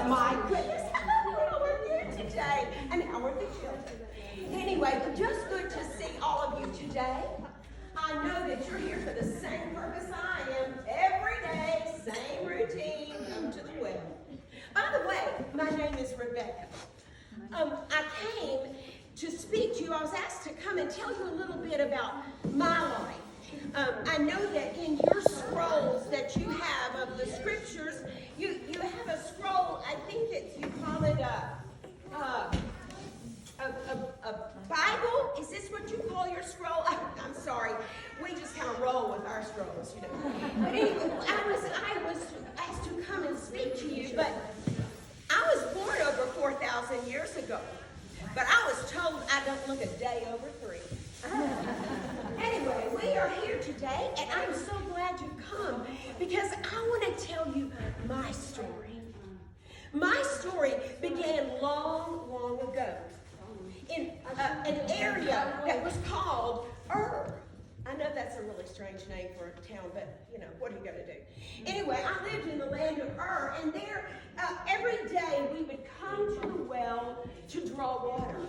Well, my goodness, how are you today? And how are the children? Anyway, just good to see all of you today. I know that you're here for the same purpose I am. Every day, same routine, come to the well. By the way, my name is Rebecca. I came to speak to you. I was asked to come and tell you a little bit about my life. I know that in your scrolls that you have of the scriptures, you have a scroll. I think it's, you call it a Bible. Is this what you call your scroll? I'm sorry. We just kind of roll with our scrolls, you know. But anyway, I was asked to come and speak to you, but I was born over 4,000 years ago. But I was told I don't look a day over 3. Anyway, we are here today, and I'm so glad you've come because I want to tell you my story. My story began long, long ago in an area that was called Ur. I know that's a really strange name for a town, but, you know, what are you going to do? Anyway, I lived in the land of Ur, and there, every day we would come to the well to draw water.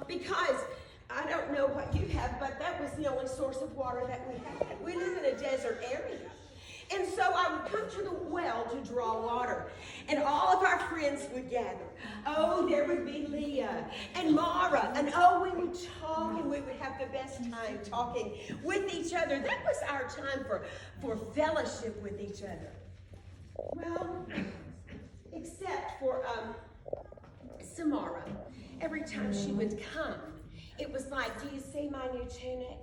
Because, I don't know what you have, but that was the only source of water that we had. We live in a desert area. And so I would come to the well to draw water. And all of our friends would gather. Oh, there would be Leah and Mara. And oh, we would talk and we would have the best time talking with each other. That was our time for fellowship with each other. Well, except for Samara. Every time she would come, it was like, do you see my new tunic?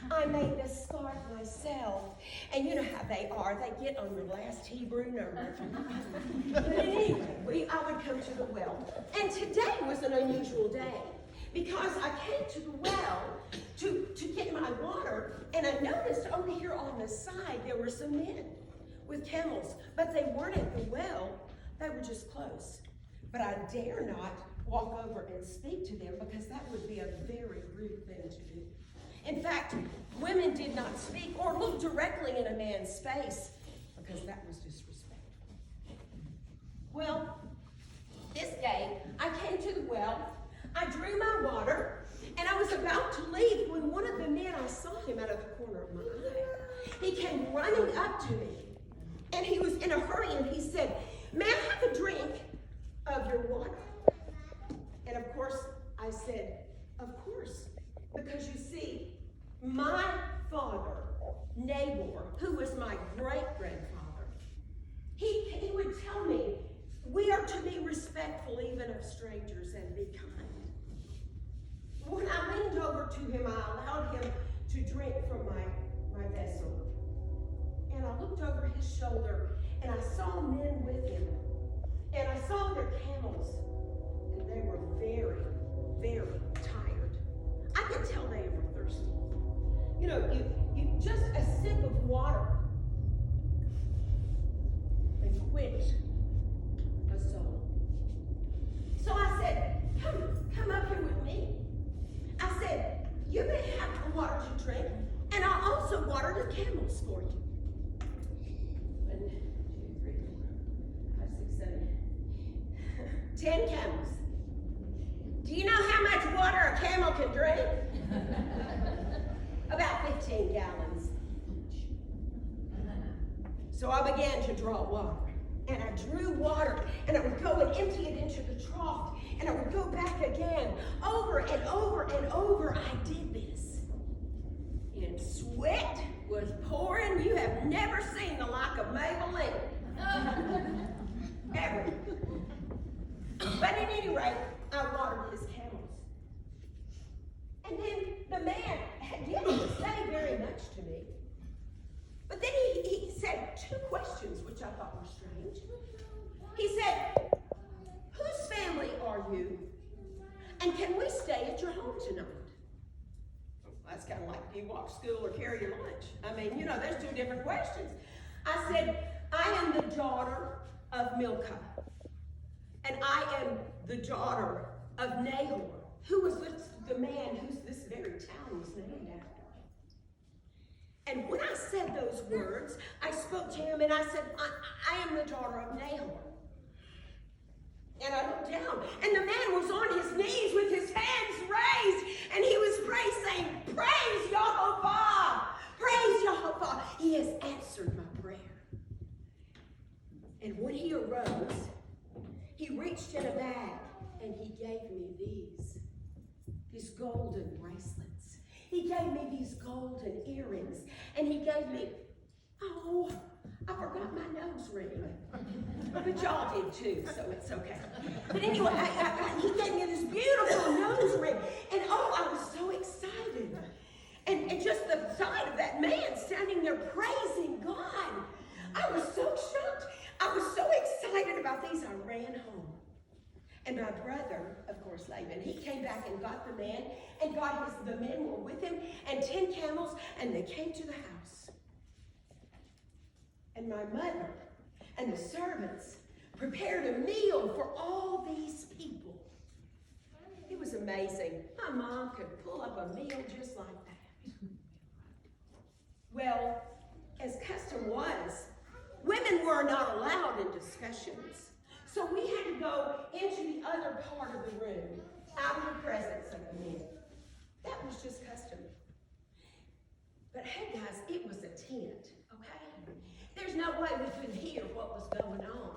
I made this scarf myself. And you know how they are. They get on your last Hebrew nerve. But anyway, I would come to the well. And today was an unusual day because I came to the well to get my water. And I noticed over here on the side there were some men with camels. But they weren't at the well. They were just close. But I dare not walk over and speak to them because that would be a very rude thing to do. In fact, women did not speak or look directly in a man's face because that was disrespectful. Well, this day, I came to the well, I drew my water, and I was about to leave when one of the men, I saw him out of the corner of my eye. He came running up to me, and he was in a hurry, and he said, "May I have a drink of your water?" And of course, I said, "Of course." Because you see, my father, Nabor, who was my great-grandfather, he would tell me, we are to be respectful even of strangers and be kind. When I leaned over to him, I allowed him to drink from my vessel. And I looked over his shoulder, and I saw men with him. And I saw their camels, and they were very, very tired. I could tell they were thirsty. You know, you just a sip of water and quench a soul. So I said, come up here with me. I said, you may have water to drink, and I'll also water the camels for you. 1, 2, 3, 4, 5, 6, 7, 10 camels. Do you know how much water a camel can drink? About 15 gallons. So I began to draw water. And I drew water, and I would go and empty it into the trough, and I would go back again. Over and over and over, I did this. And sweat was pouring. You have never seen the like of Maybelline. Ever. But at any rate, I watered his camels. And then the man didn't say very much to me. But then he said 2 questions, which I thought were strange. He said, whose family are you? And can we stay at your home tonight? That's kind of like, do you walk to school or carry your lunch? I mean, you know, there's 2 different questions. I said, I am the daughter of Milcah. And I am the daughter of Nahor, who was the man whose this very town was named after. And when I said those words, I spoke to him and I said, I am the daughter of Nahor. come. And the man was on his knees with his hands raised, and he was saying, praise Jehovah, praise Jehovah. He has answered my prayer. And when he arose, he reached in a bag, and he gave me these golden bracelets. He gave me these golden earrings, and he gave me, oh, I forgot my nose ring. But y'all did too, so it's okay. But anyway, he gave me this beautiful nose ring, and oh, I was so excited. And just the sight of that man standing there praising God, I was so shocked. I was so excited about these, I ran home. And my brother, of course, Laban, he came back and got the man, and the men were with him, and 10 camels, and they came to the house. And my mother and the servants prepared a meal for all these people. It was amazing. My mom could pull up a meal just like that. Well, as custom was, women were not allowed in discussions. So we had to go into the other part of the room, out of the presence of the men. That was just custom. But hey guys, it was a tent, okay? There's no way we could hear what was going on.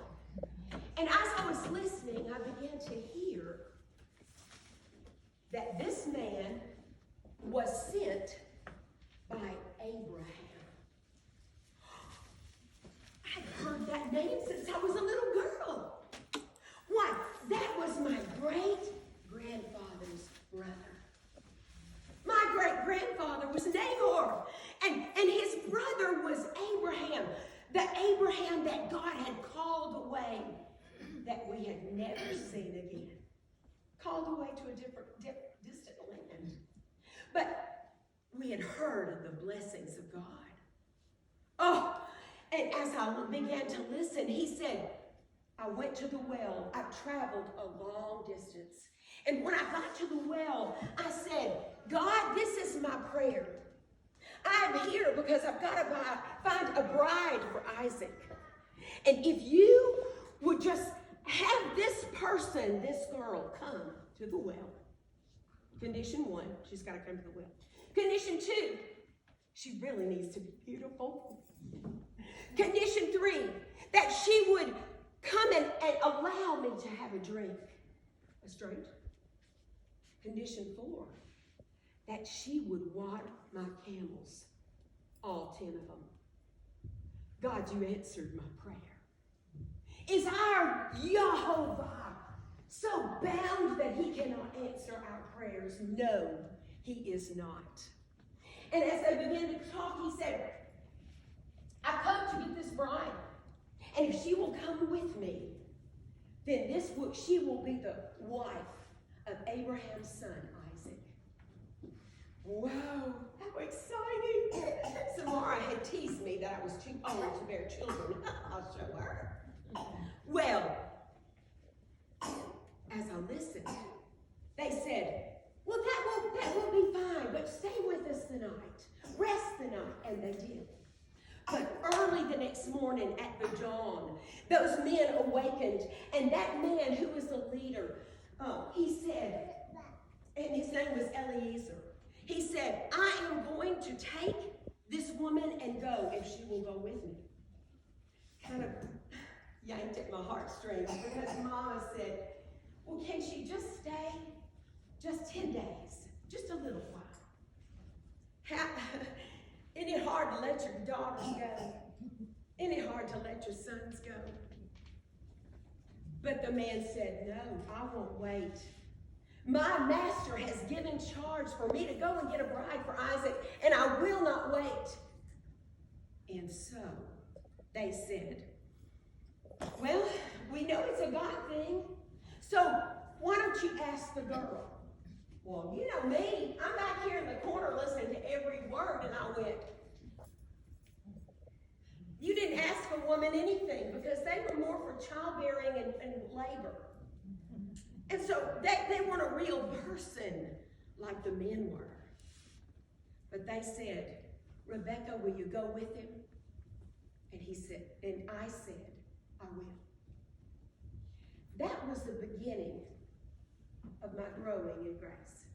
And as I was listening, I began to hear that this man was sent by Abraham. I'd heard that name since I was a little girl. Why, that was my great-grandfather's brother. My great-grandfather was Nahor, and his brother was Abraham, the Abraham that God had called away, that we had never seen again. Called away to a distant land. But we had heard of the blessings of God. Oh, and as I began to listen, he said, I went to the well. I traveled a long distance. And when I got to the well, I said, God, this is my prayer. I'm here because I've got to find a bride for Isaac. And if you would just have this person, this girl, come to the well. Condition 1, she's got to come to the well. Condition 2, she really needs to be beautiful. Condition 3, that she would come and allow me to have a drink. A straight. Condition 4, that she would water my camels, all 10 of them. God, you answered my prayer. Is our Jehovah so bound that he cannot answer our prayers? No, he is not. And as they began to talk, he said, I've come to get this bride. And if she will come with me, then she will be the wife of Abraham's son, Isaac. Wow, how exciting. Samara had teased me that I was too old to bear children. I'll show her. Well, as I listened, they said, well, that will be fine, but stay with us the night. Rest the night. And they did. But early the next morning at the dawn, those men awakened, and that man who was the leader, he said, and his name was Eliezer, he said, I am going to take this woman and go if she will go with me. Kind of yanked at my heartstrings because Mama said, well, can she just stay just 10 days, just a little while? Isn't it hard to let your daughters go? Isn't it hard to let your sons go? But the man said, no, I won't wait. My master has given charge for me to go and get a bride for Isaac, and I will not wait. And so they said, well, we know it's a God thing, so why don't you ask the girl? Well, you know me, I'm back here in the corner listening to every word, and I went, you didn't ask a woman anything because they were more for childbearing and labor. And so they weren't a real person like the men were. But they said, Rebecca, will you go with him? And I said, I will. That was the beginning of my growing in grace.